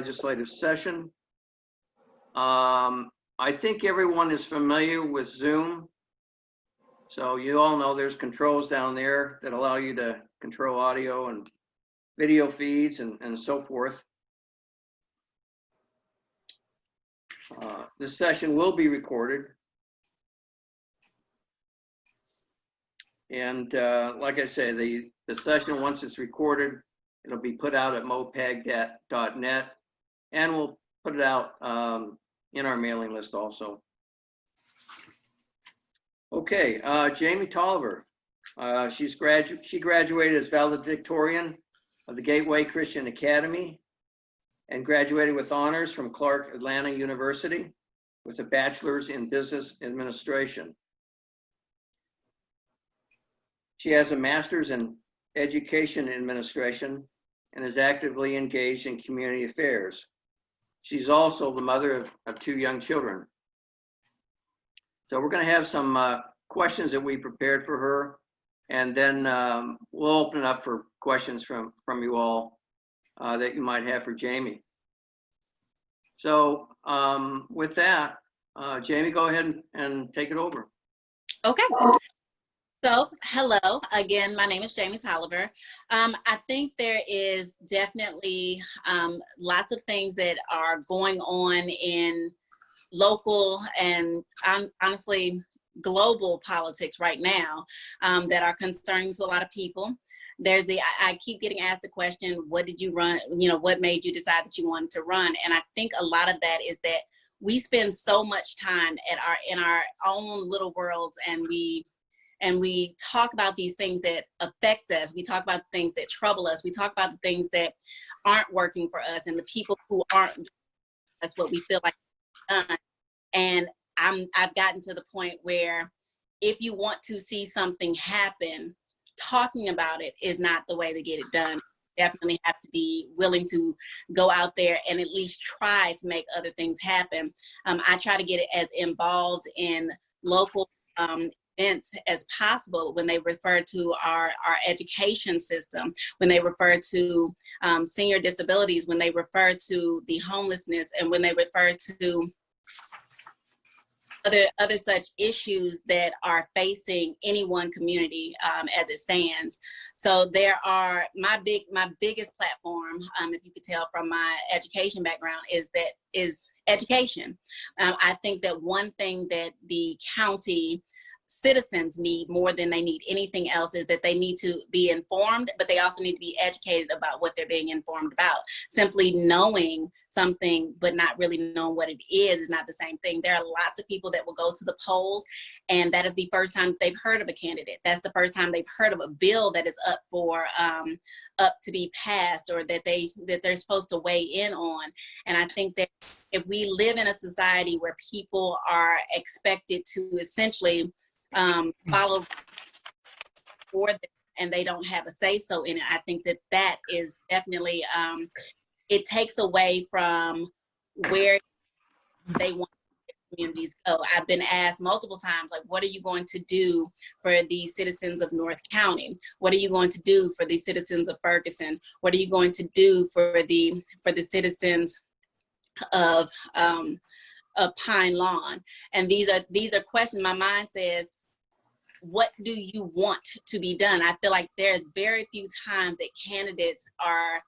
Legislative session. I think everyone is familiar with Zoom. So you all know there's controls down there that allow you to control audio and video feeds and so forth. This session will be recorded. And like I say, the session, once it's recorded, it'll be put out at mopag.net, and we'll put it out in our mailing list also. Okay, Jamie Tolliver. She graduated as valedictorian of the Gateway Christian Academy and graduated with honors from Clark Atlanta University with a bachelor's in business administration. She has a master's in education administration and is actively engaged in community affairs. She's also the mother of 2 young children. So we're going to have some questions that we prepared for her, and then we'll open it up for questions from you all that you might have for Jamie. So with that, Jamie, go ahead and take it over. Okay. So, hello again. My name is Jamie Tolliver. I think there is definitely lots of things that are going on in local and honestly global politics right now that are concerning to a lot of people. There's I keep getting asked the question, what did you run? What made you decide that you wanted to run? And I think a lot of that is that we spend so much time in our own little worlds, and we talk about these things that affect us. We talk about things that trouble us. We talk about the things that aren't working for us and the people who aren't. That's what we feel like. And I've gotten to the point where if you want to see something happen, talking about it is not the way to get it done. You definitely have to be willing to go out there and at least try to make other things happen. I try to get it as involved in local events as possible when they refer to our education system, when they refer to senior disabilities, when they refer to the homelessness, and when they refer to other such issues that are facing any one community as it stands. So there are my biggest platform, if you could tell from my education background, is education. I think that one thing that the county citizens need more than they need anything else is that they need to be informed, but they also need to be educated about what they're being informed about. Simply knowing something but not really knowing what it is not the same thing. There are lots of people that will go to the polls, and that is the first time they've heard of a candidate. That's the first time they've heard of a bill that is up to be passed, or that they're supposed to weigh in on. And I think that if we live in a society where people are expected to essentially follow for them and they don't have a say-so in it, I think that is definitely, it takes away from where they want communities go. I've been asked multiple times, like, what are you going to do for the citizens of North County? What are you going to do for the citizens of Ferguson? What are you going to do for the citizens of Pine Lawn? And these are questions. My mind says, what do you want to be done? I feel like there's very few times that candidates are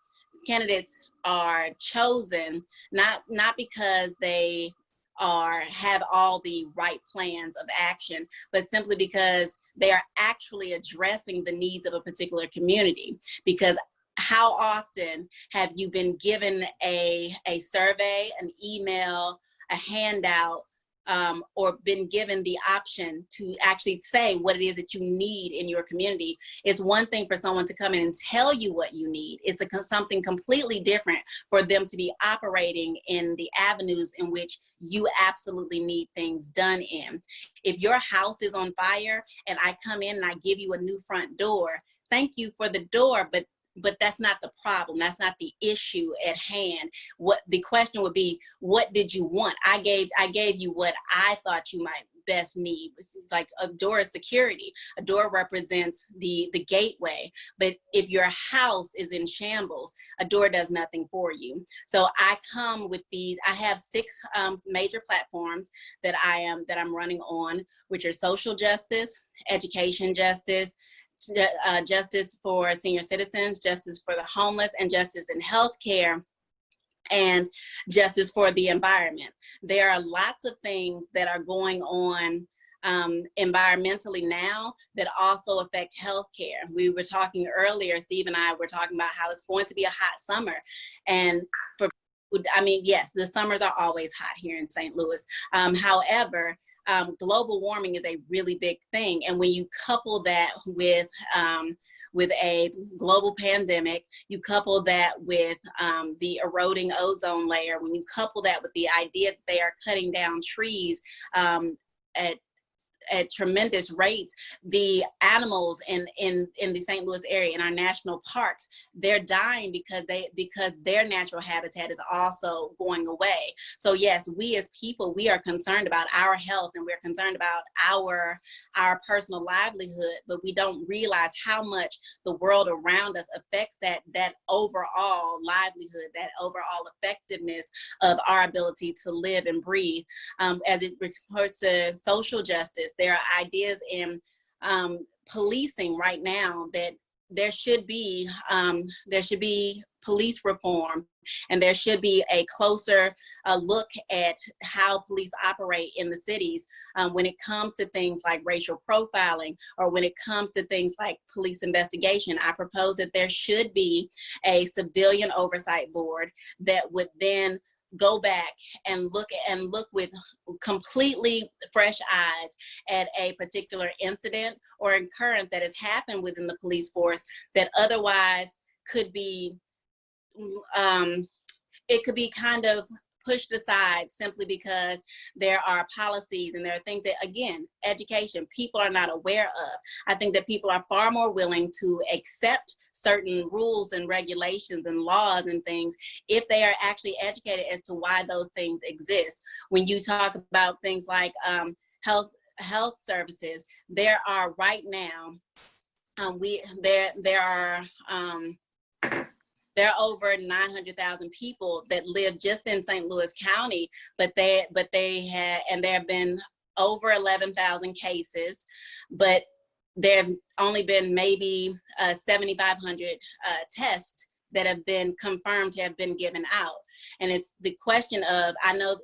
chosen not because they have all the right plans of action, but simply because they are actually addressing the needs of a particular community. Because how often have you been given a survey, an email, a handout, or been given the option to actually say what it is that you need in your community? It's one thing for someone to come in and tell you what you need. It's something completely different for them to be operating in the avenues in which you absolutely need things done in. If your house is on fire and I come in and I give you a new front door, thank you for the door, but but that's not the problem. That's not the issue at hand. What the question would be, what did you want? I gave you what I thought you might best need. Like a door is security. A door represents the gateway. But if your house is in shambles, a door does nothing for you. So I come with these. I have 6 major platforms that I'm running on, which are social justice, education justice, justice for senior citizens, justice for the homeless, and justice in healthcare, and justice for the environment. There are lots of things that are going on environmentally now that also affect healthcare. We were talking earlier, Steve and I were talking about how it's going to be a hot summer. And for, I mean, yes, the summers are always hot here in St. Louis. However, global warming is a really big thing. And when you couple that with a global pandemic, you couple that with the eroding ozone layer, when you couple that with the idea that they are cutting down trees at tremendous rates, the animals in the St. Louis area, in our national parks, they're dying because their natural habitat is also going away. So yes, we as people, we are concerned about our health, and we're concerned about our personal livelihood, but we don't realize how much the world around us affects that overall livelihood, that overall effectiveness of our ability to live and breathe. As it refers to social justice, there are ideas in policing right now that there should be police reform, and there should be a closer look at how police operate in the cities when it comes to things like racial profiling, or when it comes to things like police investigation. I propose that there should be a civilian oversight board that would then go back and look with completely fresh eyes at a particular incident or occurrence that has happened within the police force that otherwise could be, it could be kind of pushed aside simply because there are policies and there are things that, again, education, people are not aware of. I think that people are far more willing to accept certain rules and regulations and laws and things if they are actually educated as to why those things exist. When you talk about things like health services, there are right now, there are over 900,000 people that live just in St. Louis County, but there have been over 11,000 cases, but there have only been maybe 7,500 tests that have been confirmed to have been given out. And it's the question of, I know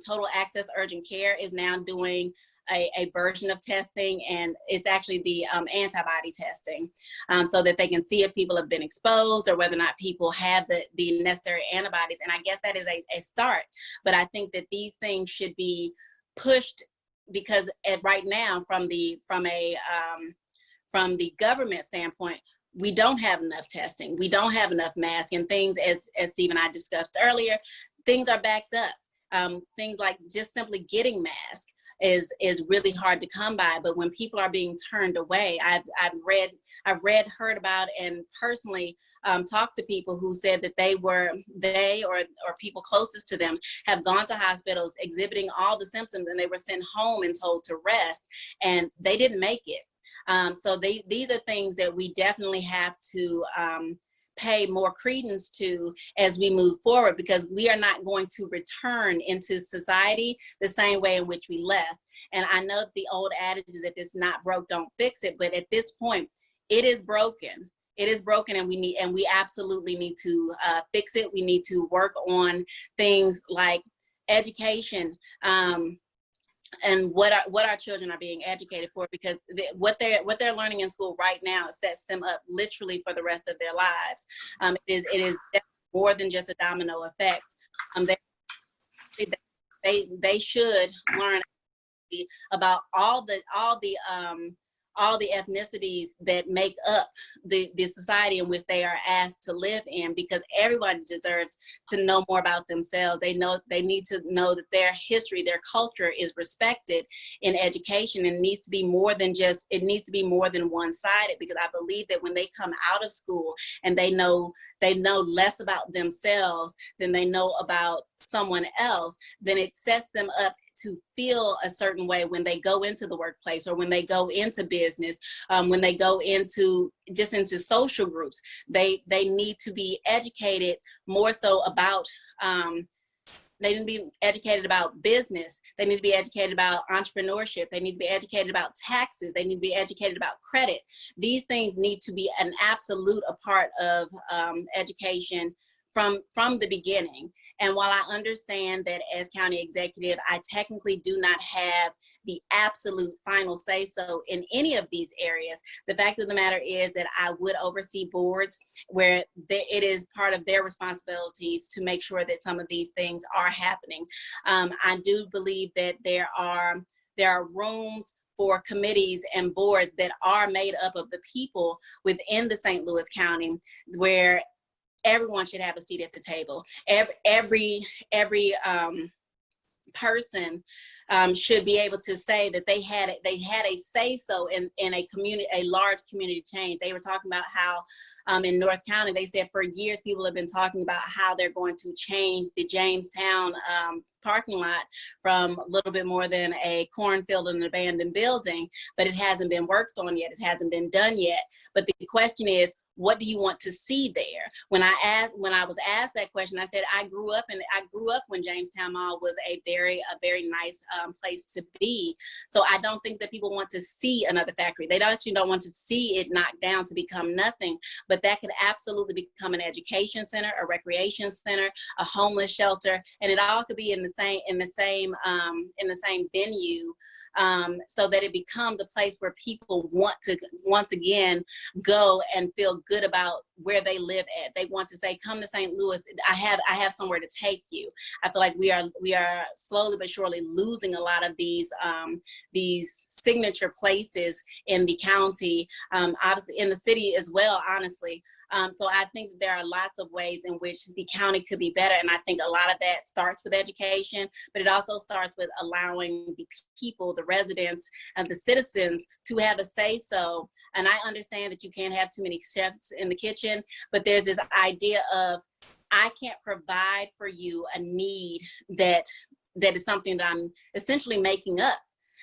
Total Access Urgent Care is now doing a version of testing, and it's actually the antibody testing, so that they can see if people have been exposed or whether or not people have the necessary antibodies. And I guess that is a start, but I think that these things should be pushed, because right now, from the government standpoint, we don't have enough testing, we don't have enough masks, and things, as Steve and I discussed earlier, things are backed up. Things like just simply getting masks is really hard to come by. But when people are being turned away, I've read, heard about, and personally talked to people who said that they or people closest to them have gone to hospitals exhibiting all the symptoms, and they were sent home and told to rest, and they didn't make it. So these are things that we definitely have to pay more credence to as we move forward, because we are not going to return into society the same way in which we left. And I know the old adage is, if it's not broke, don't fix it. But at this point, it is broken. It is broken, and we absolutely need to fix it. We need to work on things like education, and what our children are being educated for, because what they're learning in school right now sets them up literally for the rest of their lives. It is more than just a domino effect. They should learn about all the all the ethnicities that make up the society in which they are asked to live in, because everyone deserves to know more about themselves. They need to know that their history, their culture is respected in education, and it needs to be more than one-sided, because I believe that when they come out of school and they know less about themselves than they know about someone else, then it sets them up to feel a certain way when they go into the workplace, or when they go into business, when they go into social groups. They need to be educated more so about, they need to be educated about business. They need to be educated about entrepreneurship. They need to be educated about taxes. They need to be educated about credit. These things need to be an absolute a part of education from the beginning. And while I understand that as county executive, I technically do not have the absolute final say so in any of these areas, the fact of the matter is that I would oversee boards where it is part of their responsibilities to make sure that some of these things are happening. I do believe that there are rooms for committees and boards that are made up of the people within the St. Louis County, where everyone should have a seat at the table. Every person should be able to say that they had a say so in a large community change. They were talking about how in North County, they said for years people have been talking about how they're going to change the Jamestown parking lot from a little bit more than a cornfield and an abandoned building, but it hasn't been worked on yet. It hasn't been done yet. But the question is, what do you want to see there? When I was asked that question, I said I grew up when Jamestown Mall was a very nice place to be. So I don't think that people want to see another factory. They actually don't want to see it knocked down to become nothing. But that could absolutely become an education center, a recreation center, a homeless shelter, and it all could be in the same venue. So that it becomes a place where people want to once again go and feel good about where they live at. They want to say, come to St. Louis, I have somewhere to take you. I feel like we are slowly but surely losing a lot of these signature places in the county, obviously in the city as well, honestly. So I think that there are lots of ways in which the county could be better. And I think a lot of that starts with education, but it also starts with allowing the people, the residents, and the citizens to have a say so. And I understand that you can't have too many chefs in the kitchen, but there's this idea of, I can't provide for you a need that is something that I'm essentially making up.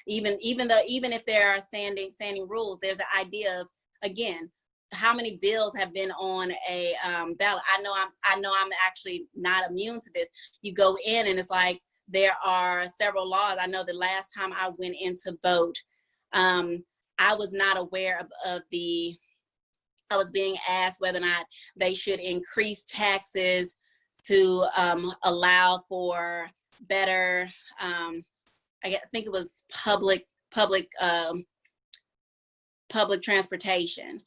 Even if there are standing rules, there's an idea of, again, how many bills have been on a ballot. I know I'm actually not immune to this. You go in and it's like there are several laws. I know the last time I went in to vote, I was not aware of I was being asked whether or not they should increase taxes to allow for better, I think it was public transportation.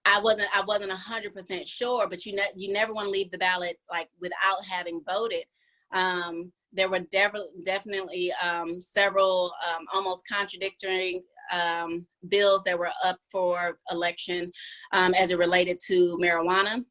I wasn't 100% sure, but you never want to leave the ballot like without having voted. There were definitely several almost contradictory bills that were up for election as it related to marijuana.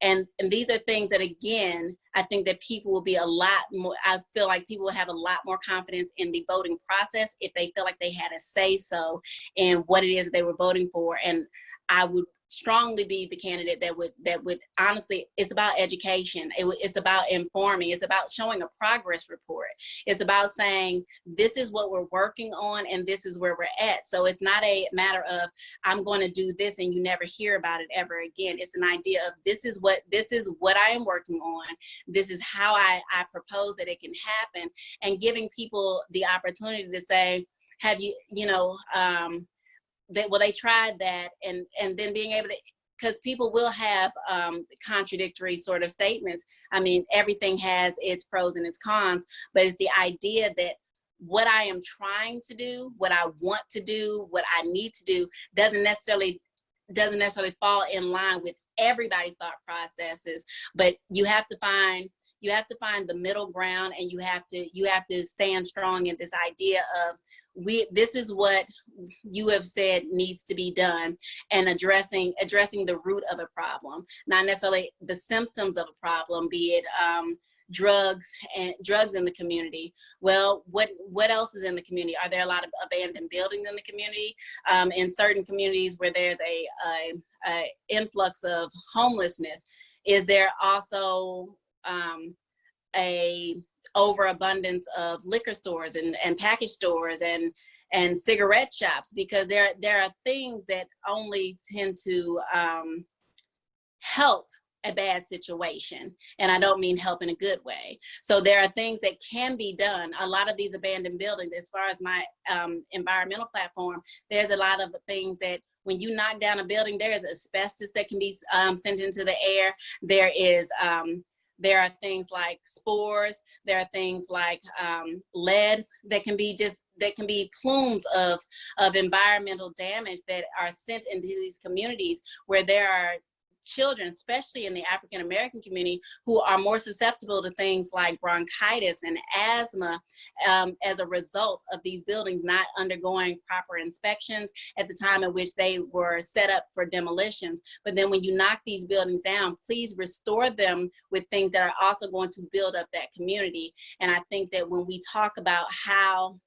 And these are things that, again, I think that people will be a lot more, I feel like people will have a lot more confidence in the voting process if they feel like they had a say so in what it is that they were voting for. And I would strongly be the candidate that would honestly, it's about education. It's about informing. It's about showing a progress report. It's about saying, this is what we're working on and this is where we're at. So it's not a matter of, I'm going to do this and you never hear about it ever again. It's an idea of, this is what I am working on. This is how I propose that it can happen, and giving people the opportunity to say, have you, they tried that, and then being able to, because people will have contradictory sort of statements. I mean, everything has its pros and its cons, but it's the idea that what I am trying to do, what I want to do, what I need to do doesn't necessarily fall in line with everybody's thought processes. But you have to find the middle ground, and you have to stand strong in this idea of, this is what you have said needs to be done, and addressing the root of a problem, not necessarily the symptoms of a problem, be it drugs in the community. Well, what else is in the community? Are there a lot of abandoned buildings in the community? In certain communities where there's a influx of homelessness, is there also a overabundance of liquor stores and package stores and cigarette shops? Because there are things that only tend to help a bad situation, and I don't mean help in a good way. So there are things that can be done. A lot of these abandoned buildings, as far as my environmental platform, there's a lot of things that when you knock down a building, there is asbestos that can be sent into the air. There are things like spores. There are things like lead that can be plumes of environmental damage that are sent into these communities, where there are children, especially in the African American community, who are more susceptible to things like bronchitis and asthma as a result of these buildings not undergoing proper inspections at the time at which they were set up for demolitions. But then when you knock these buildings down, please restore them with things that are also going to build up that community. And I think that when we talk about how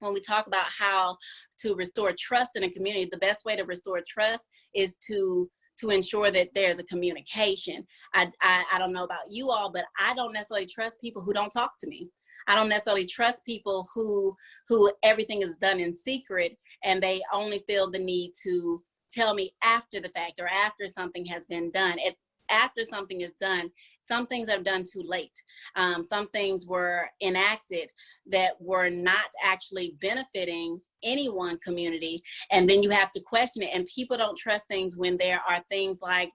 to restore trust in a community, the best way to restore trust is to ensure that there's a communication. I don't know about you all, but I don't necessarily trust people who don't talk to me. I don't necessarily trust people who everything is done in secret and they only feel the need to tell me after the fact or after something has been done. After something is done, some things are done too late. Some things were enacted that were not actually benefiting any one community, and then you have to question it. And people don't trust things when there are things like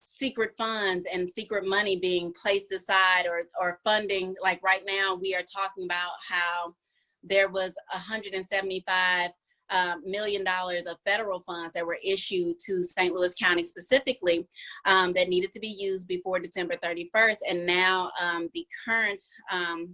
secret funds and secret money being placed aside, or funding. Like right now, we are talking about how there was $175 million of federal funds that were issued to St. Louis County specifically that needed to be used before December 31st. And now the current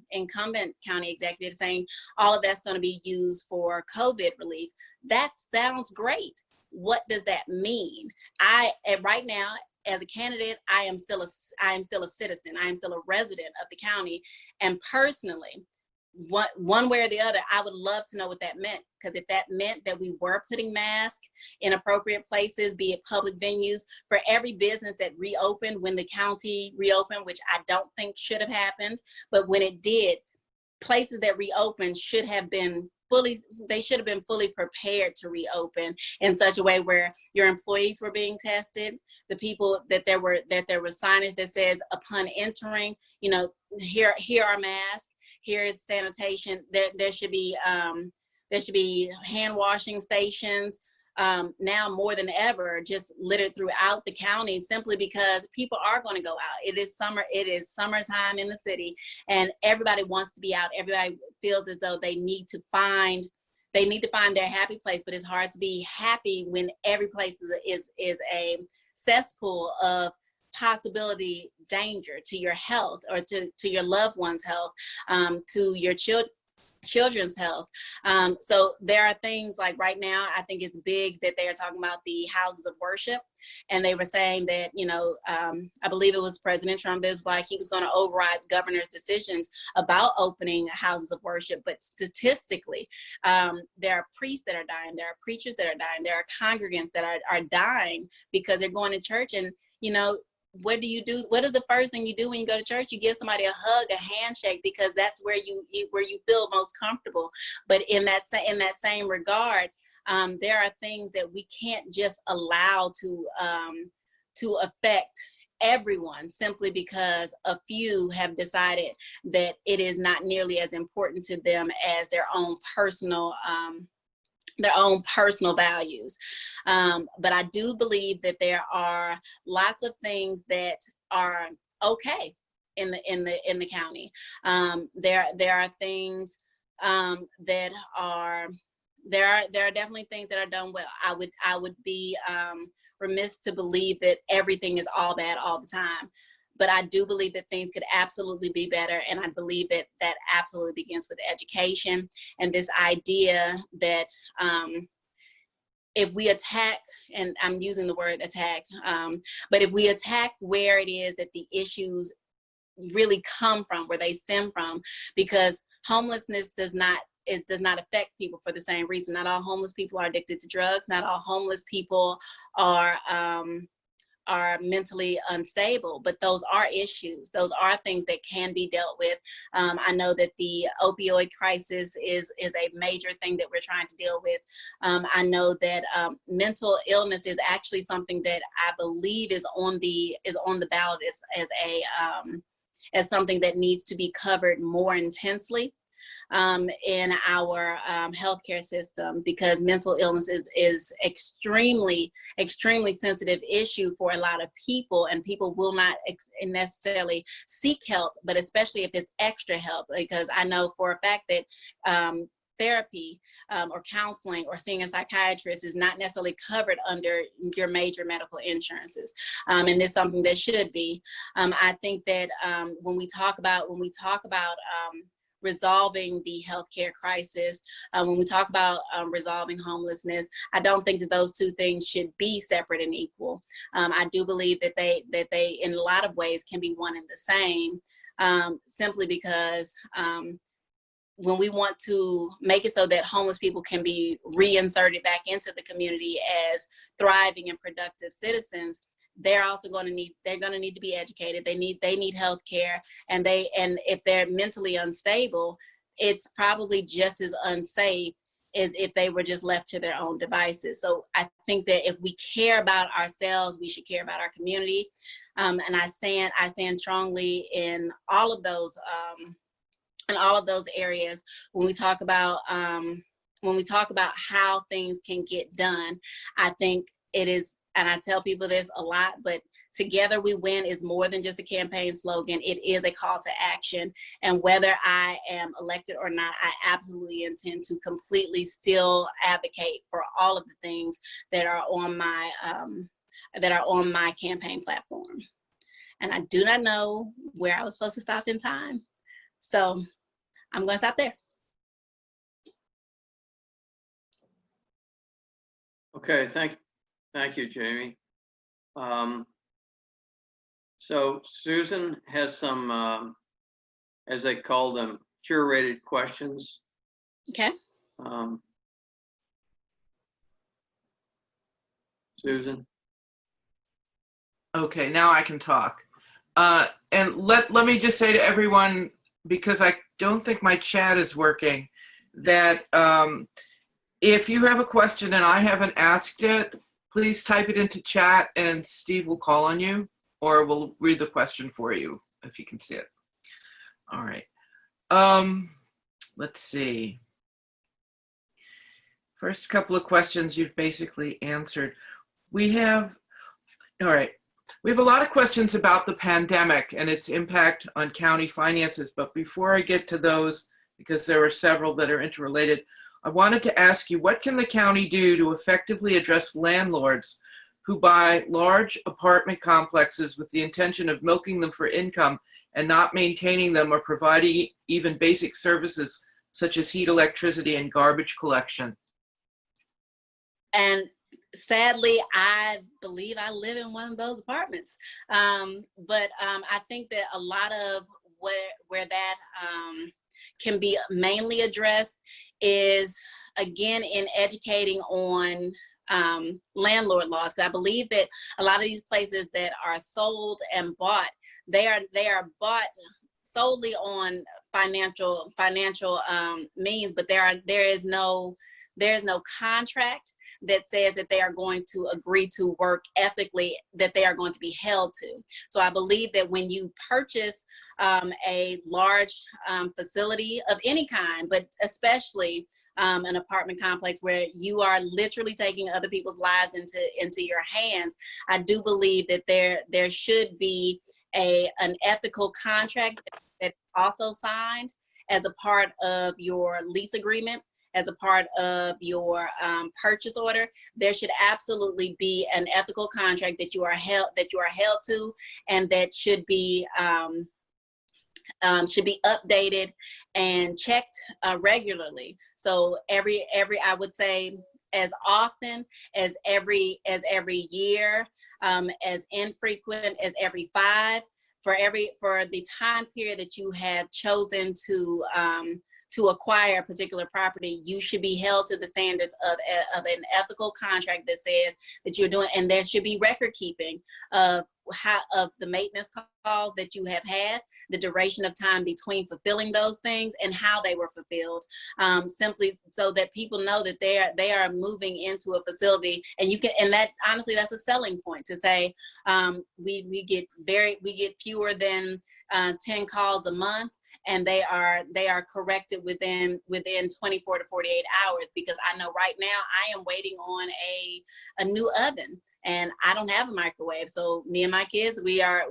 incumbent county executive saying all of that's going to be used for COVID relief. That sounds great. What does that mean? Right now, as a candidate, I am still a citizen. I am still a resident of the county. And personally, one way or the other, I would love to know what that meant. Because if that meant that we were putting masks in appropriate places, be it public venues, for every business that reopened when the county reopened, which I don't think should have happened, but when it did, places that reopened should have been fully prepared to reopen in such a way where your employees were being tested, the people that there was signage that says upon entering, here are masks. Here is sanitation. There should be hand washing stations. Now more than ever, just littered throughout the county, simply because people are going to go out. It is summer. It is summertime in the city, and everybody wants to be out. Everybody feels as though they need to find their happy place. But it's hard to be happy when every place is a cesspool of possibility danger to your health, or to your loved one's health, to your children's health. So there are things like right now, I think it's big that they are talking about the houses of worship. And they were saying that, I believe it was President Trump that was like he was going to override the governor's decisions about opening houses of worship. But statistically, there are priests that are dying. There are preachers that are dying. There are congregants that are dying because they're going to church. And, what do you do? What is the first thing you do when you go to church? You give somebody a hug, a handshake, because that's where you feel most comfortable. But in that same regard, there are things that we can't just allow to affect everyone simply because a few have decided that it is not nearly as important to them as their own personal values. But I do believe that there are lots of things that are okay in the county. There are things that are there are definitely things that are done well. I would be remiss to believe that everything is all bad all the time. But I do believe that things could absolutely be better. And I believe that that absolutely begins with education and this idea that if we attack, and I'm using the word attack, but if we attack where it is that the issues really come from, where they stem from, because homelessness does not affect people for the same reason. Not all homeless people are addicted to drugs. Not all homeless people are mentally unstable, but those are issues. Those are things that can be dealt with. I know that the opioid crisis is a major thing that we're trying to deal with. I know that mental illness is actually something that I believe is on the ballot as something that needs to be covered more intensely in our healthcare system, because mental illness is extremely sensitive issue for a lot of people, and people will not necessarily seek help, but especially if it's extra help, because I know for a fact that therapy or counseling or seeing a psychiatrist is not necessarily covered under your major medical insurances, and it's something that should be. I think that when we talk about resolving the healthcare crisis, when we talk about resolving homelessness, I don't think that those two things should be separate and equal. I do believe that they in a lot of ways can be one and the same, simply because when we want to make it so that homeless people can be reinserted back into the community as thriving and productive citizens, they're also going to need to be educated. They need health care, and if they're mentally unstable, it's probably just as unsafe as if they were just left to their own devices. So I think that if we care about ourselves, we should care about our community. And I stand strongly in all of those areas when we talk about how things can get done. I think it is, and I tell people this a lot, but together we win is more than just a campaign slogan. It is a call to action. And whether I am elected or not, I absolutely intend to completely still advocate for all of the things that are on my campaign platform. And I do not know where I was supposed to stop in time. So I'm going to stop there. Okay, thank you, Jamie. So Susan has some, as they call them, curated questions. Okay. Susan. Okay, now I can talk. And let me just say to everyone, because I don't think my chat is working, that if you have a question and I haven't asked it, please type it into chat and Steve will call on you, or we'll read the question for you if you can see it. All right. Let's see. First couple of questions you've basically answered. We have a lot of questions about the pandemic and its impact on county finances, but before I get to those, because there are several that are interrelated, I wanted to ask you, what can the county do to effectively address landlords who buy large apartment complexes with the intention of milking them for income and not maintaining them or providing even basic services such as heat, electricity, and garbage collection? And sadly, I believe I live in one of those apartments. But I think that a lot of where that can be mainly addressed is, again, in educating on landlord laws. Because I believe that a lot of these places that are sold and bought, they are bought solely on financial means, but there is no contract that says that they are going to agree to work ethically, that they are going to be held to. So I believe that when you purchase a large facility of any kind, but especially an apartment complex where you are literally taking other people's lives into your hands, I do believe that there should be an ethical contract that also signed as a part of your lease agreement, as a part of your purchase order, there should absolutely be an ethical contract that you are held to, and that should be updated and checked regularly. So every I would say as often as every year, as infrequent as every 5, for the time period that you have chosen to acquire a particular property, you should be held to the standards of an ethical contract that says that you're doing, and there should be record keeping of the maintenance calls that you have had, the duration of time between fulfilling those things, and how they were fulfilled, simply so that people know that they are moving into a facility. And that honestly, that's a selling point to say, we get fewer than 10 calls a month, and they are corrected within 24 to 48 hours. Because I know right now I am waiting on a new oven, and I don't have a microwave. So me and my kids, we're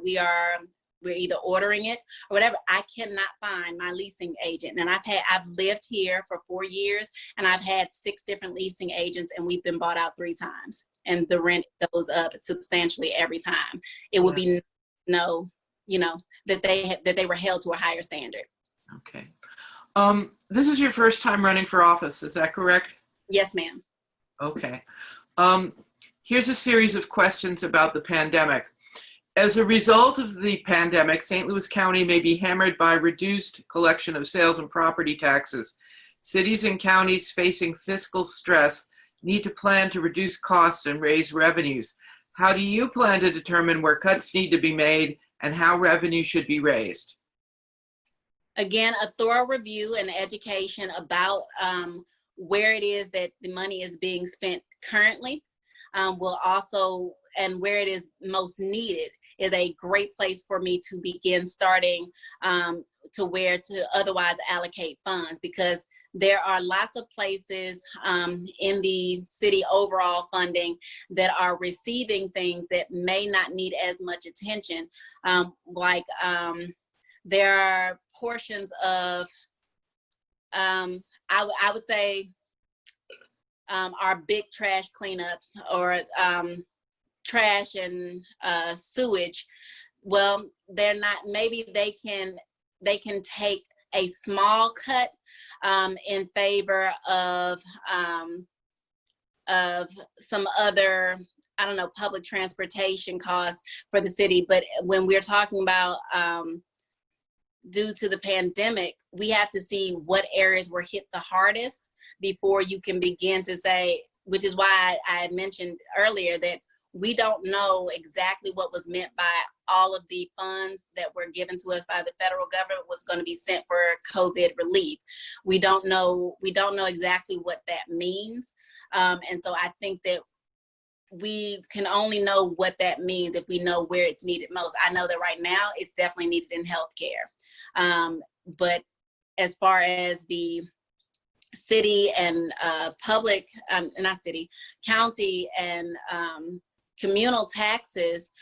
either ordering it or whatever. I cannot find my leasing agent. And I've lived here for 4 years, and I've had 6 different leasing agents, and we've been bought out 3 times. And the rent goes up substantially every time. It would be that they were held to a higher standard. Okay. This is your first time running for office, is that correct? Yes, ma'am. Okay. Here's a series of questions about the pandemic. As a result of the pandemic, St. Louis County may be hammered by reduced collection of sales and property taxes. Cities and counties facing fiscal stress need to plan to reduce costs and raise revenues. How do you plan to determine where cuts need to be made and how revenue should be raised? Again, a thorough review and education about where it is that the money is being spent currently will also, and where it is most needed, is a great place for me to begin starting to where to otherwise allocate funds, because there are lots of places in the city overall funding that are receiving things that may not need as much attention. There are portions of, I would say, our big trash cleanups, or trash and sewage. Well, they're not, maybe they can take a small cut in favor of some other, I don't know, public transportation costs for the city. But when we're talking about due to the pandemic, we have to see what areas were hit the hardest before you can begin to say, which is why I had mentioned earlier that we don't know exactly what was meant by all of the funds that were given to us by the federal government was going to be sent for COVID relief. We don't know exactly what that means. And so I think that we can only know what that means if we know where it's needed most. I know that right now it's definitely needed in healthcare. But as far as the city and public, not city, county and communal taxes,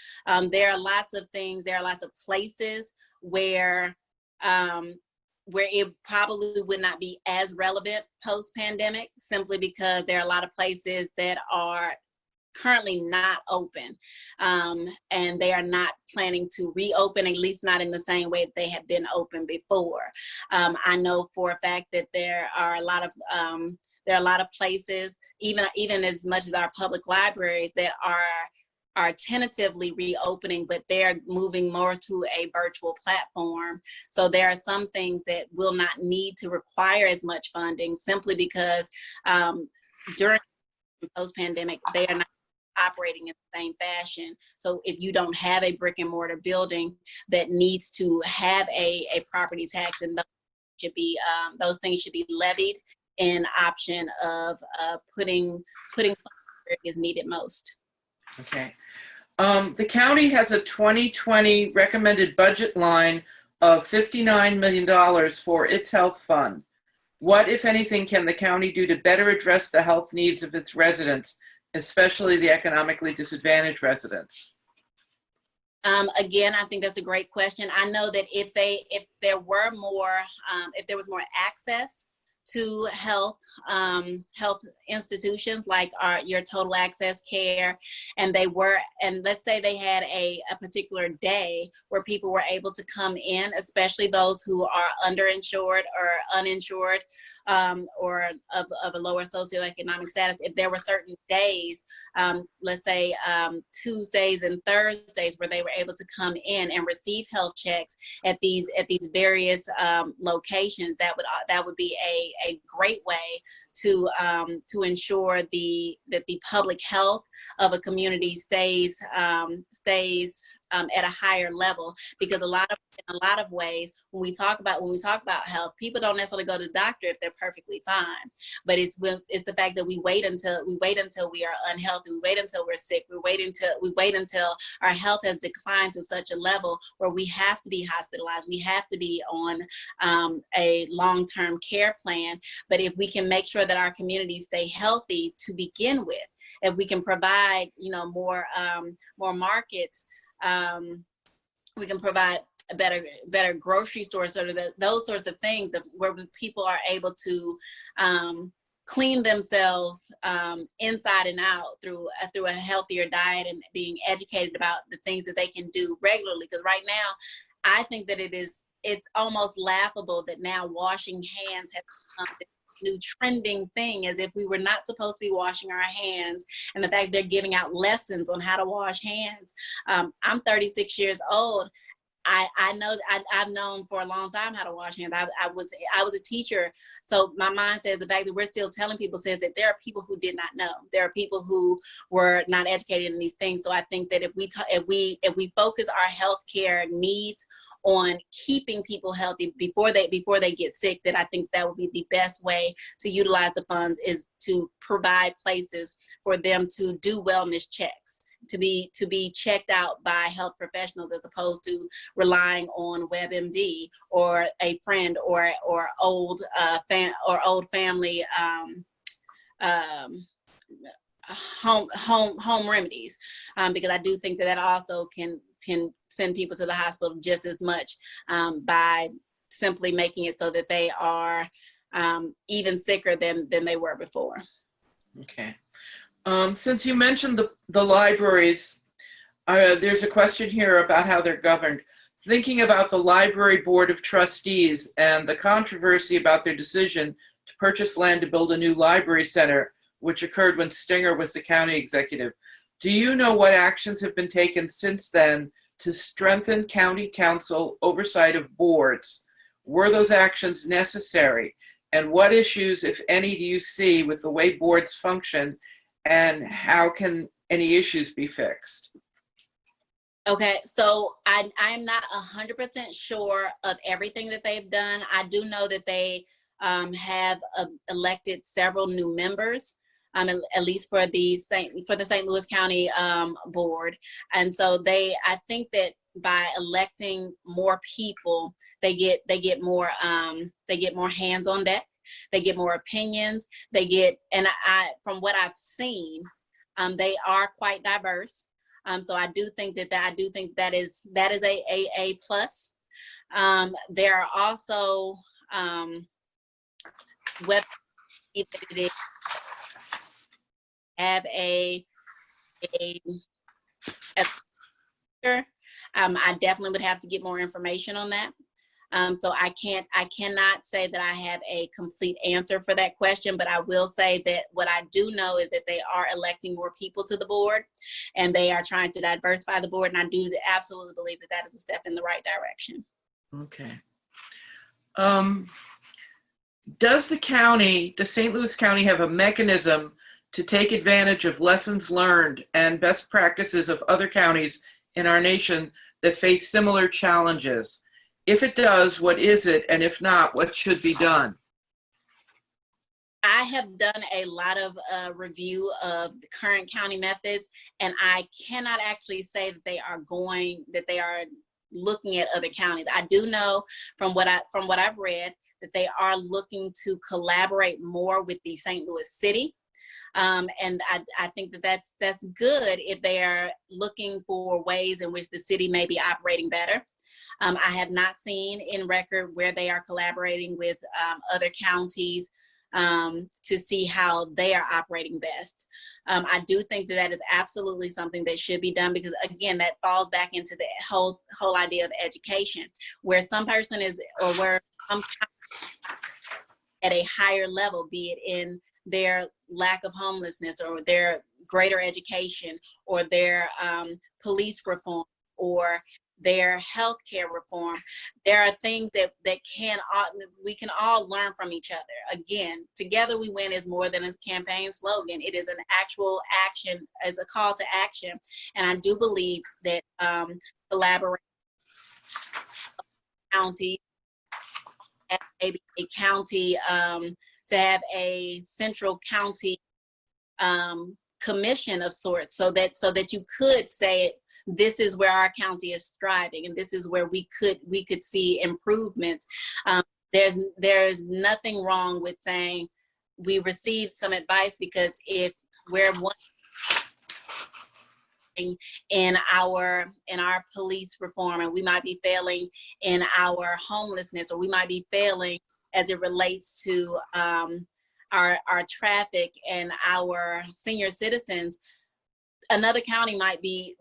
there are lots of things, there are lots of places where it probably would not be as relevant post-pandemic, simply because there are a lot of places that are currently not open, and they are not planning to reopen, at least not in the same way that they have been open before. I know for a fact that there are a lot of places, even as much as our public libraries, that are tentatively reopening, but they're moving more to a virtual platform. So there are some things that will not need to require as much funding, simply because during post-pandemic, they are not operating in the same fashion. So if you don't have a brick and mortar building that needs to have a property tax, then those things should be levied in option of putting where it is needed most. Okay. The county has a 2020 recommended budget line of $59 million for its health fund. What, if anything, can the county do to better address the health needs of its residents, especially the economically disadvantaged residents? Again, I think that's a great question. I know that if there was more access to health institutions like your total access care, and let's say they had a particular day where people were able to come in, especially those who are underinsured or uninsured, or of a lower socioeconomic status. If there were certain days, let's say Tuesdays and Thursdays, where they were able to come in and receive health checks at these various locations, that would be a great way to ensure that the public health of a community stays at a higher level. Because in a lot of ways, when we talk about health, people don't necessarily go to the doctor if they're perfectly fine. But it's the fact that we wait until we are unhealthy, we wait until we're sick, we wait until our health has declined to such a level where we have to be hospitalized, we have to be on a long-term care plan. But if we can make sure that our communities stay healthy to begin with, if we can provide more markets, we can provide a better grocery store, sort of those sorts of things, where people are able to clean themselves inside and out through a healthier diet and being educated about the things that they can do regularly. Because right now, I think that it's almost laughable that now washing hands has become this new trending thing, as if we were not supposed to be washing our hands, and the fact they're giving out lessons on how to wash hands. I'm 36 years old. I know I've known for a long time how to wash hands. I was a teacher, so my mind says the fact that we're still telling people says that there are people who did not know. There are people who were not educated in these things. So I think that if we focus our healthcare needs on keeping people healthy before they get sick, then I think that would be the best way to utilize the funds, is to provide places for them to do wellness checks, to be checked out by health professionals, as opposed to relying on WebMD or a friend or old family home remedies, because I do think that also can send people to the hospital just as much, by simply making it so that they are even sicker than they were before. Okay. Since you mentioned the libraries, there's a question here about how they're governed. Thinking about the Library Board of Trustees and the controversy about their decision to purchase land to build a new library center, which occurred when Stinger was the county executive. Do you know what actions have been taken since then to strengthen county council oversight of boards? Were those actions necessary? And what issues, if any, do you see with the way boards function, and how can any issues be fixed? Okay, so I'm not 100% sure of everything that they've done. I do know that they have elected several new members, at least for the St. Louis County board. And so I think that by electing more people, they get more hands on deck. They get more opinions. And from what I've seen, they are quite diverse. So I do think that is a plus. There are also whether it is have a I definitely would have to get more information on that. So I cannot say that I have a complete answer for that question, but I will say that what I do know is that they are electing more people to the board, and they are trying to diversify the board. And I do absolutely believe that that is a step in the right direction. Okay. Does St. Louis County have a mechanism to take advantage of lessons learned and best practices of other counties in our nation that face similar challenges? If it does, what is it? And if not, what should be done? I have done a lot of review of the current county methods, and I cannot actually say that they are looking at other counties. I do know from what I've read that they are looking to collaborate more with the St. Louis City. And I think that that's good if they are looking for ways in which the city may be operating better. I have not seen in record where they are collaborating with other counties to see how they are operating best. I do think that that is absolutely something that should be done, because again, that falls back into the whole idea of education, where some person is, or where some at a higher level, be it in their lack of homelessness or their greater education or their police reform or their healthcare reform. There are things that we can all learn from each other. Again, together we win is more than a campaign slogan. It is an actual action, as a call to action. And I do believe that collaboration county, maybe a county, to have a central county commission of sorts, so that you could say, this is where our county is thriving, and this is where we could see improvements. There's nothing wrong with saying we received some advice, because if we're one in our police reform, and we might be failing in our homelessness, or we might be failing as it relates to our traffic and our senior citizens, another county might be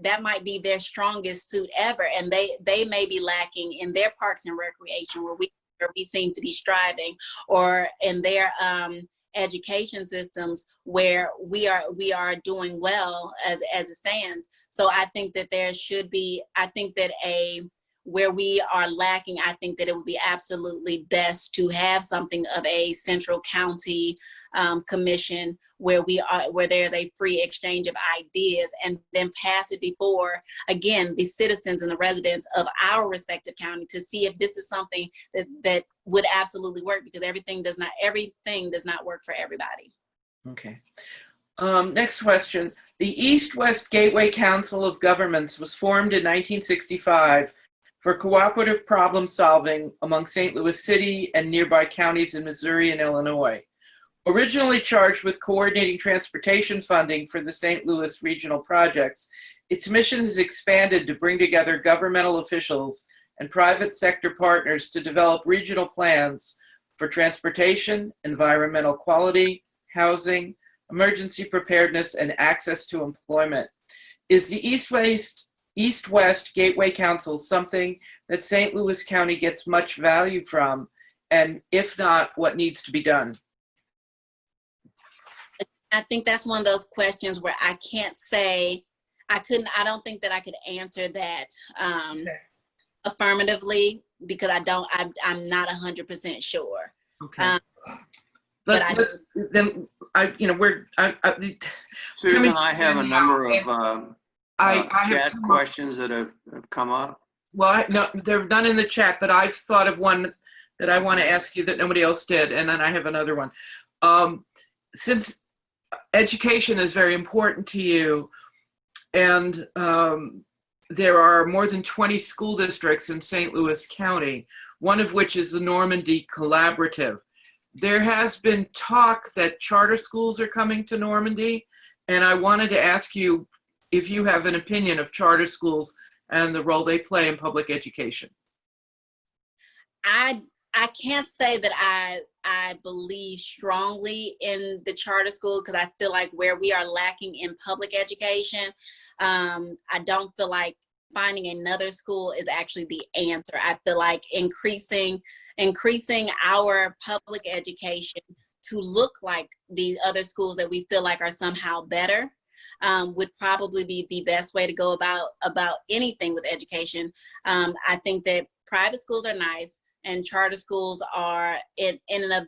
their strongest suit ever, and they may be lacking in their parks and recreation, where we seem to be striving, or in their education systems, where we are doing well as it stands. So I think that there should be, where we are lacking, I think that it would be absolutely best to have something of a central county commission, where there's a free exchange of ideas, and then pass it before, again, the citizens and the residents of our respective county, to see if this is something that would absolutely work, because everything does not work for everybody. Okay. Next question. The East-West Gateway Council of Governments was formed in 1965 for cooperative problem solving among St. Louis City and nearby counties in Missouri and Illinois. Originally charged with coordinating transportation funding for the St. Louis regional projects, its mission has expanded to bring together governmental officials and private sector partners to develop regional plans for transportation, environmental quality, housing, emergency preparedness, and access to employment. Is the East-West Gateway Council something that St. Louis County gets much value from? And if not, what needs to be done? I think that's one of those questions where I can't say, I don't think that I could answer that affirmatively, because I'm not 100% sure. Okay. Susan, I have a number of chat questions that have come up. Well, no, they're none in the chat, but I've thought of one that I want to ask you that nobody else did, and then I have another one. Since education is very important to you, and there are more than 20 school districts in St. Louis County, one of which is the Normandy Collaborative. There has been talk that charter schools are coming to Normandy, and I wanted to ask you if you have an opinion of charter schools and the role they play in public education. I can't say that I believe strongly in the charter school, because I feel like where we are lacking in public education, I don't feel like finding another school is actually the answer. I feel like increasing our public education to look like the other schools that we feel like are somehow better would probably be the best way to go about anything with education. I think that private schools are nice, and charter schools are in and of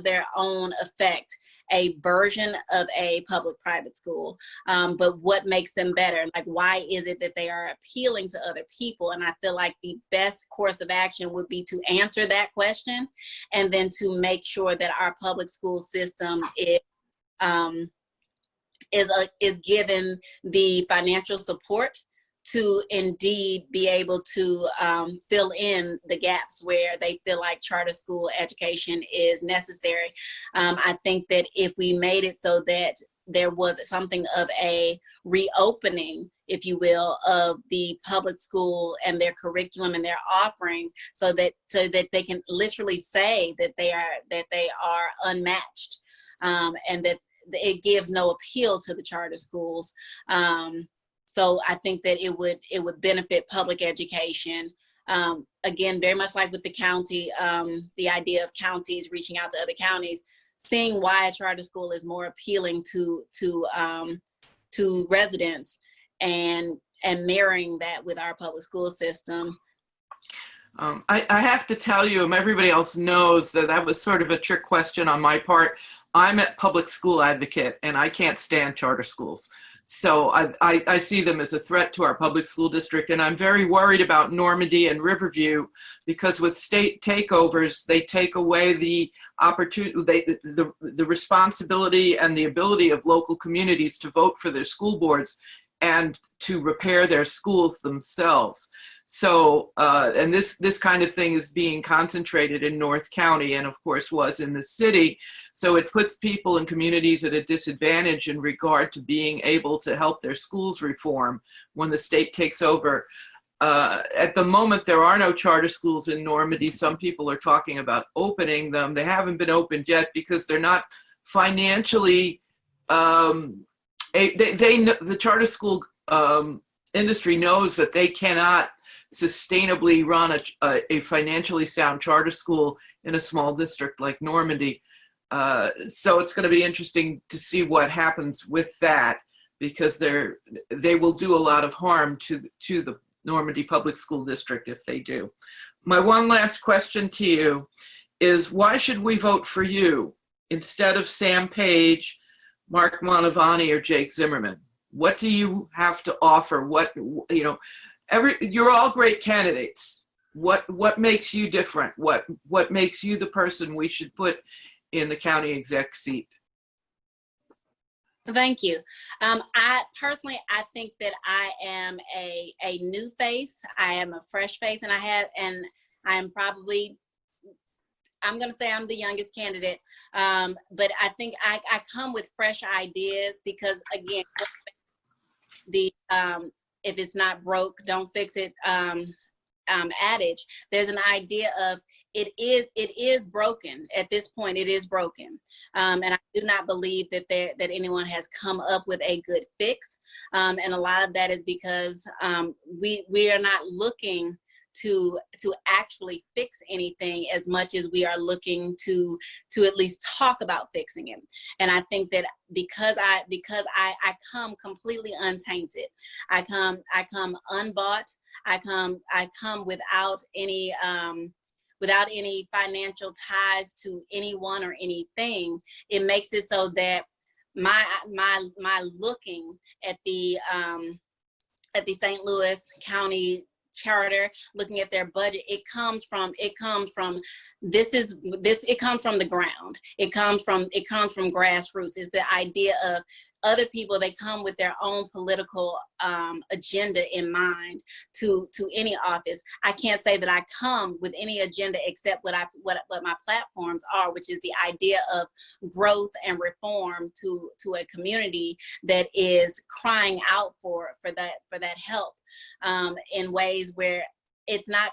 their own effect a version of a public-private school. But what makes them better? Like, why is it that they are appealing to other people? And I feel like the best course of action would be to answer that question, and then to make sure that our public school system is given the financial support to indeed be able to fill in the gaps where they feel like charter school education is necessary. I think that if we made it so that there was something of a reopening, if you will, of the public school and their curriculum and their offerings, so that they can literally say that they are unmatched, and that it gives no appeal to the charter schools. So I think that it would benefit public education. Again, very much like with the county, the idea of counties reaching out to other counties, seeing why a charter school is more appealing to residents, and mirroring that with our public school system. I have to tell you, and everybody else knows, that was sort of a trick question on my part. I'm a public school advocate, and I can't stand charter schools. So I see them as a threat to our public school district, and I'm very worried about Normandy and Riverview, because with state takeovers, they take away the opportunity, the responsibility and the ability of local communities to vote for their school boards and to repair their schools themselves. So, and this kind of thing is being concentrated in North County, and of course was in the city. So it puts people and communities at a disadvantage in regard to being able to help their schools reform when the state takes over. At the moment, there are no charter schools in Normandy. Some people are talking about opening them. They haven't been opened yet because they're not financially, the charter school industry knows that they cannot sustainably run a financially sound charter school in a small district like Normandy. So it's going to be interesting to see what happens with that, because they will do a lot of harm to the Normandy Public School District if they do. My one last question to you is, why should we vote for you instead of Sam Page, Mark Mantovani, or Jake Zimmerman? What do you have to offer? What, you know, you're all great candidates. What makes you different? What makes you the person we should put in the county exec seat? Thank you. I personally, I think that I am a new face. I am a fresh face, and I'm probably, I'm going to say I'm the youngest candidate, but I think I come with fresh ideas, because again, if it's not broke, don't fix it adage. There's an idea of it is broken at this point. It is broken, and I do not believe that anyone has come up with a good fix. And a lot of that is because we are not looking to actually fix anything as much as we are looking to at least talk about fixing it. And I think that because I come completely untainted, I come unbought, I come without any financial ties to anyone or anything. It makes it so that my looking at the St. Louis County Charter, looking at their budget, it comes from the ground. It comes from grassroots. It's the idea of other people. They come with their own political agenda in mind to any office. I can't say that I come with any agenda except what my platforms are, which is the idea of growth and reform to a community that is crying out for that help, in ways where it's not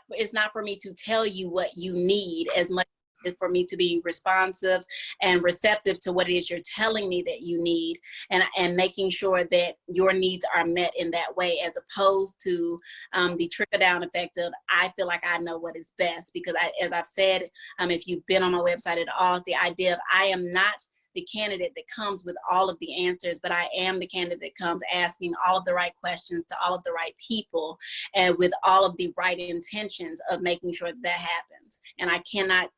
for me to tell you what you need as much as for me to be responsive and receptive to what it is you're telling me that you need, and making sure that your needs are met in that way, as opposed to the trickle-down effect of, I feel like I know what is best. Because as I've said, if you've been on my website at all, the idea of, I am not the candidate that comes with all of the answers, but I am the candidate that comes asking all of the right questions to all of the right people, and with all of the right intentions of making sure that happens. And I cannot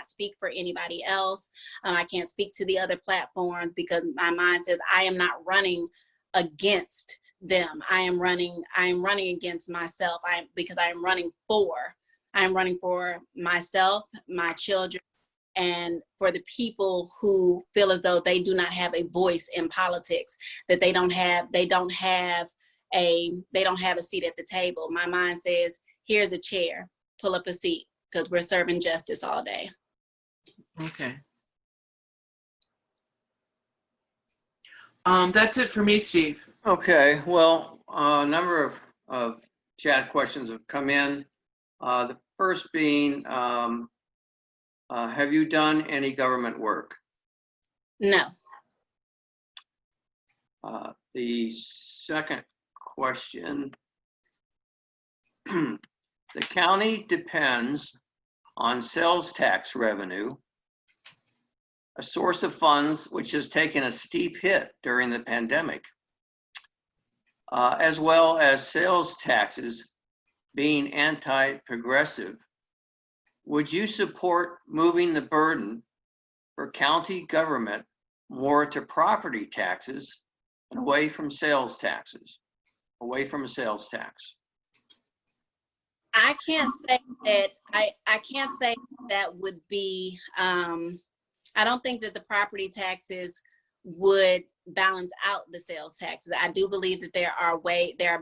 speak for anybody else. I can't speak to the other platforms, because my mind says I am not running against them. I am running against myself. Because I am running for myself, my children, and for the people who feel as though they do not have a voice in politics, that they don't have a seat at the table. My mind says, here's a chair, pull up a seat, because we're serving justice all day. Okay. That's it for me, Steve. Okay, well, a number of chat questions have come in. The first being, have you done any government work? No. The second question, the county depends on sales tax revenue, a source of funds which has taken a steep hit during the pandemic, as well as sales taxes being anti-progressive. Would you support moving the burden for county government more to property taxes and away from sales taxes, away from a sales tax? I can't say that I can't say that would be I don't think that the property taxes would balance out the sales taxes. I do believe that there are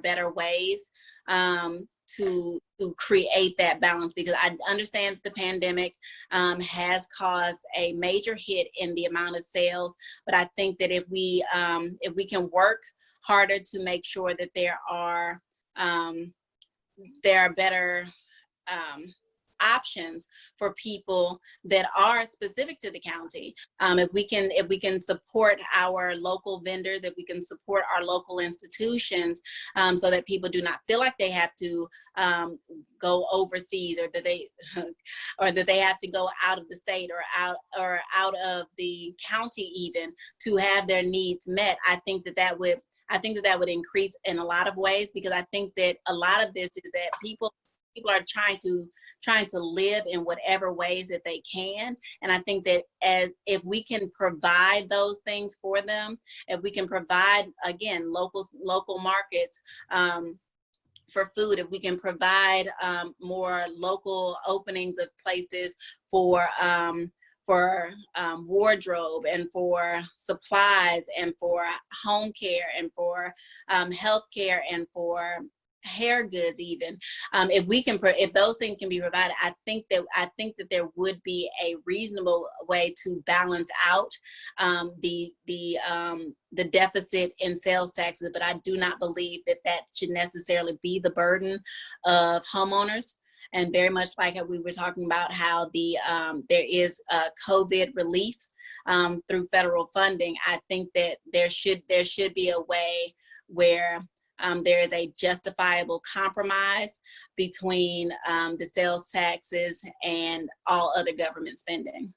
better ways to create that balance, because I understand that the pandemic has caused a major hit in the amount of sales, but I think that if we can work harder to make sure that there are better options for people that are specific to the county. If we can support our local vendors, if we can support our local institutions, so that people do not feel like they have to go overseas, or that they have to go out of the state or out of the county even to have their needs met. I think that would increase in a lot of ways, because I think that a lot of this is that people are trying to live in whatever ways that they can. And I think that if we can provide those things for them, if we can provide, again, local markets for food, if we can provide more local openings of places for wardrobe and for supplies and for home care and for health care and for hair goods, even if those things can be provided, I think that there would be a reasonable way to balance out the deficit in sales taxes. But I do not believe that should necessarily be the burden of homeowners. And very much like we were talking about how there is COVID relief through federal funding, I think that there should be a way where there is a justifiable compromise between the sales taxes and all other government spending.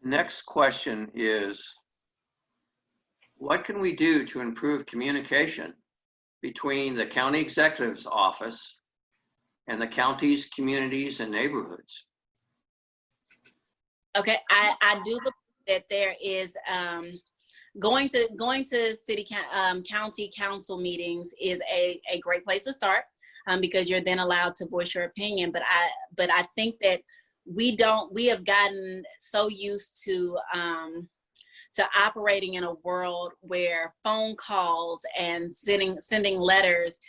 Next question is, what can we do to improve communication between the county executive's office and the county's communities and neighborhoods? Okay, I do believe that there is going to city county council meetings is a great place to start, because you're then allowed to voice your opinion. But I think that we have gotten so used to operating in a world where phone calls and sending letters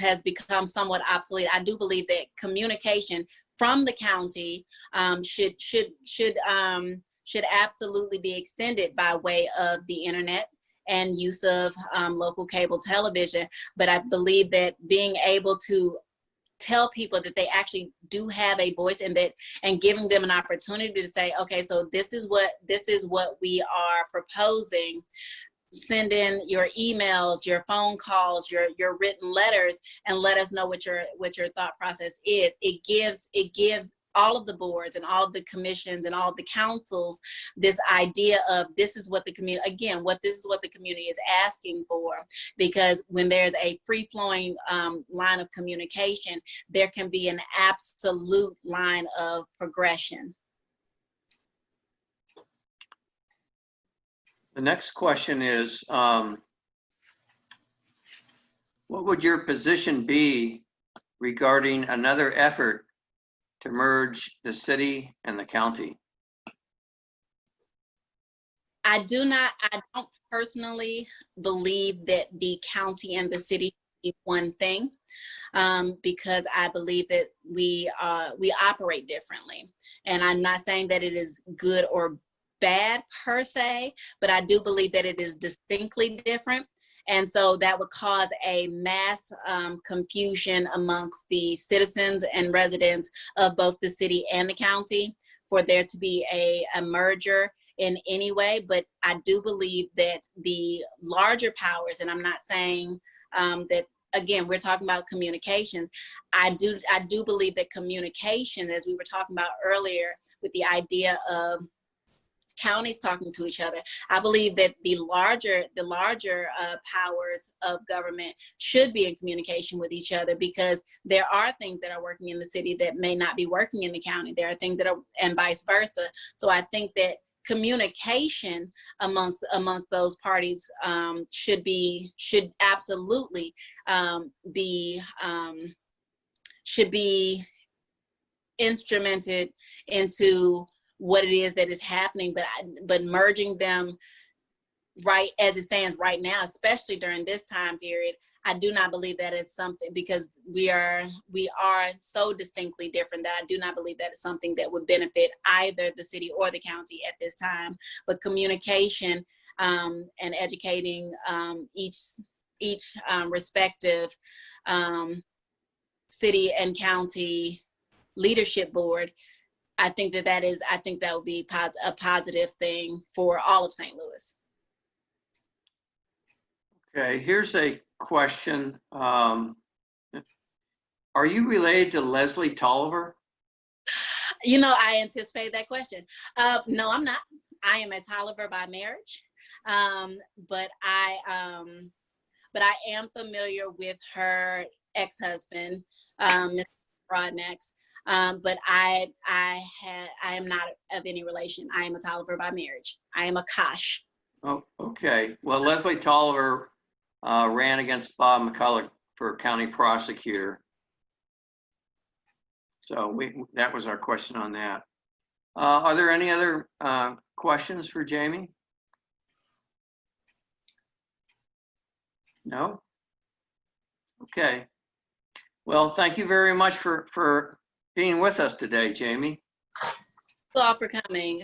has become somewhat obsolete. I do believe that communication from the county should absolutely be extended by way of the internet and use of local cable television. But I believe that being able to tell people that they actually do have a voice, and giving them an opportunity to say, okay, so this is what we are proposing. Send in your emails, your phone calls, your written letters, and let us know what your thought process is. It gives all of the boards and all of the commissions and all of the councils this idea of this is what the community is asking for. Because when there's a free-flowing line of communication, there can be an absolute line of progression. The next question is, what would your position be regarding another effort to merge the city and the county? I don't personally believe that the county and the city is one thing, because I believe that we operate differently. And I'm not saying that it is good or bad per se, but I do believe that it is distinctly different. And so that would cause a mass confusion amongst the citizens and residents of both the city and the county for there to be a merger in any way. But I do believe that the larger powers, and I'm not saying that, again, we're talking about communication. I do believe that communication, as we were talking about earlier with the idea of counties talking to each other, I believe that the larger powers of government should be in communication with each other, because there are things that are working in the city that may not be working in the county. There are things that are, and vice versa. So I think that communication amongst those parties should absolutely should be instrumented into what it is that is happening, but merging them right as it stands right now, especially during this time period, I do not believe that it's something, because we are so distinctly different, that I do not believe that it's something that would benefit either the city or the county at this time. But communication and educating each respective city and county leadership board, I think that would be a positive thing for all of St. Louis. Okay, here's a question. Are you related to Leslie Tolliver? You know, I anticipate that question. No, I'm not. I am a Tolliver by marriage, but I am familiar with her ex-husband, Mr. Broadnax. But I am not of any relation. I am a Tolliver by marriage. I am a Kosh. Oh, okay. Well, Leslie Tolliver ran against Bob McCulloch for county prosecutor. So that was our question on that. Are there any other questions for Jamie? No? Okay. Well, thank you very much for being with us today, Jamie. Thank you all for coming.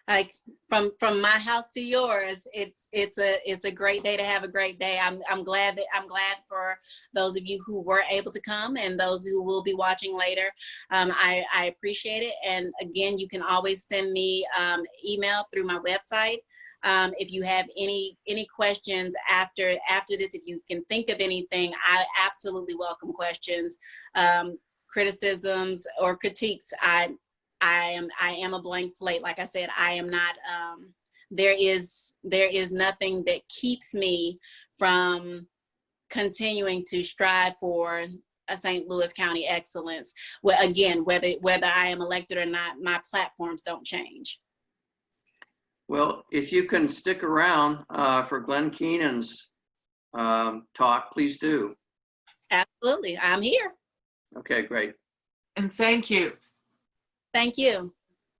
Like from my house to yours, it's a great day to have a great day. I'm glad for those of you who were able to come and those who will be watching later. I appreciate it. And again, you can always send me email through my website. If you have any questions after this, if you can think of anything, I absolutely welcome questions, criticisms, or critiques. I am a blank slate. Like I said, I am not. There is nothing that keeps me from continuing to strive for a St. Louis County excellence. Well, again, whether I am elected or not, my platforms don't change. Well, if you can stick around for Glen Koenen's talk, please do. Absolutely, I'm here. Okay, great. And thank you. Thank you.